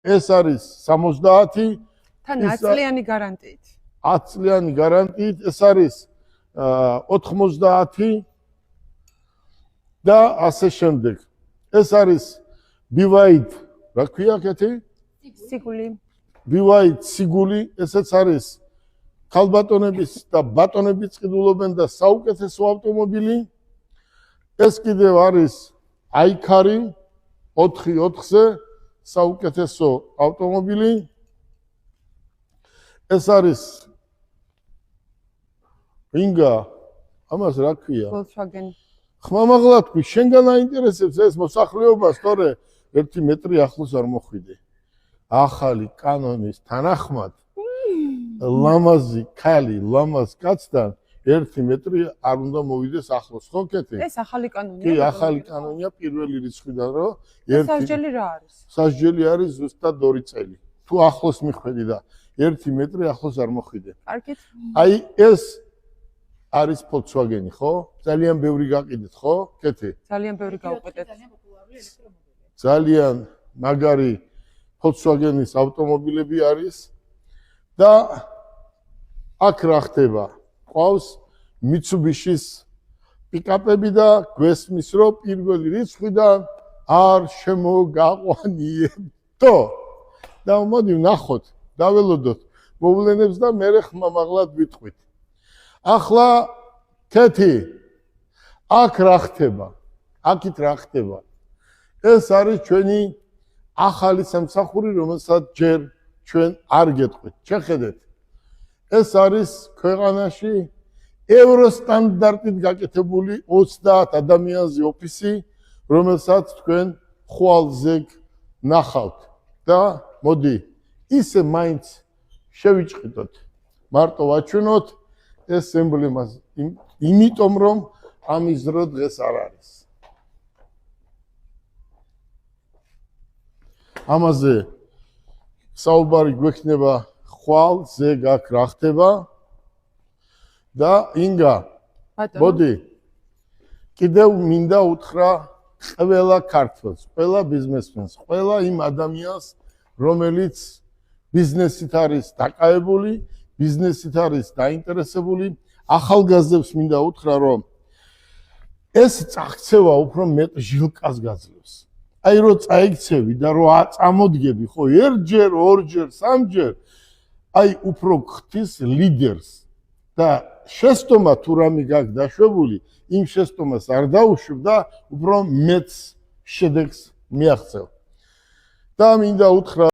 ეს არის 70 თან 10 წლიანი გარანტიით. 10 წლიანი გარანტიით, ეს არის 90 და ასე შემდეგ. ეს არის BYD, რა ქვია კეთი? სიგული. BYD სიგული, ესეც არის ქალბატონების და ბატონების ყიდულობენ და საუკეთესო ავტომობილი. ეს კიდევ არის აიქარი 4/4-ზე საუკეთესო ავტომობილი. ეს არის ინგა, ამას რა ქვია? Volkswagen. ხმამაღლა თქვი, შენგან აინტერესებს ეს მოსახლეობა, სწორე 1 მეტრი ახლოს არ მოხვიდე. ახალი კანონის თანახმად ლამაზი ქალი, ლამაზ კაცთან 1 მეტრი არ უნდა მოვიდეს ახლოს, ხო კეთი? ეს ახალი კანონია. კი, ახალი კანონია პირველი რიცხვიდან, რომ სასჯელი რა არის? სასჯელი არის ზუსტად 2 წელი. თუ ახლოს მიხვედი და 1 მეტრი ახლოს არ მოხვიდე. კარგით. აი ეს არის Volkswagen, ხო? ძალიან ბევრი გაყიდეთ, ხო? კეთი? ძალიან ბევრი გავუყიდეთ. ძალიან მაგარი Volkswagen-ის ავტომობილები არის და აქ რა ხდება? ყავს Mitsubishi-ის პიკაპები და გვესმის, რომ პირველი რიცხვიდან არ შემოგაყვანიებდო. და მოდი ვნახოთ, დაველოდოთ მოვლენებს და მე ხმამაღლად ვიტყვით. ახლა კეთი, აქ რა ხდება? აქით რა ხდება? ეს არის ჩვენი ახალი სამსახური, რომელსაც ჯერ ჩვენ არ გეტყვით. შეხედეთ. ეს არის ქვეყანაში ევროსტანდარტით გაკეთებული 30 ადამიანზე ოფისი, რომელსაც თქვენ ხვალზე ნახავთ. და მოდი, ისე მაინც შევიჭყიდოთ. მარტო ვაჩვენოთ ეს ემბლემას, იმიტომ რომ ამის დრო დღეს არ არის. ამაზე საუბარი გვექნება ხვალ, ზეგ აქ რა ხდება და ინგა, მოდი, კიდევ მინდა უთხრა ყველა ქართველს, ყველა ბიზნესმენს, ყველა იმ ადამიანს, რომელიც ბიზნესით არის დაკავებული, ბიზნესით არის დაინტერესებული, ახალგაზრდებს მინდა უთხრა, რომ ეს წაღწევა უფრო მეტ ჟილკას გაძლევს. აი რო წაიქცევი და რო წამოდგები, ხო, ერთჯერ, ორჯერ, სამჯერ, აი უფრო ხთის ლიდერს და შეცდომა თუ რამე გაქვს დაშვებული, იმ შეცდომას არ დაუშვებ და უფრო მეტ შედეგს მიაღწევ. და მინდა უთხრა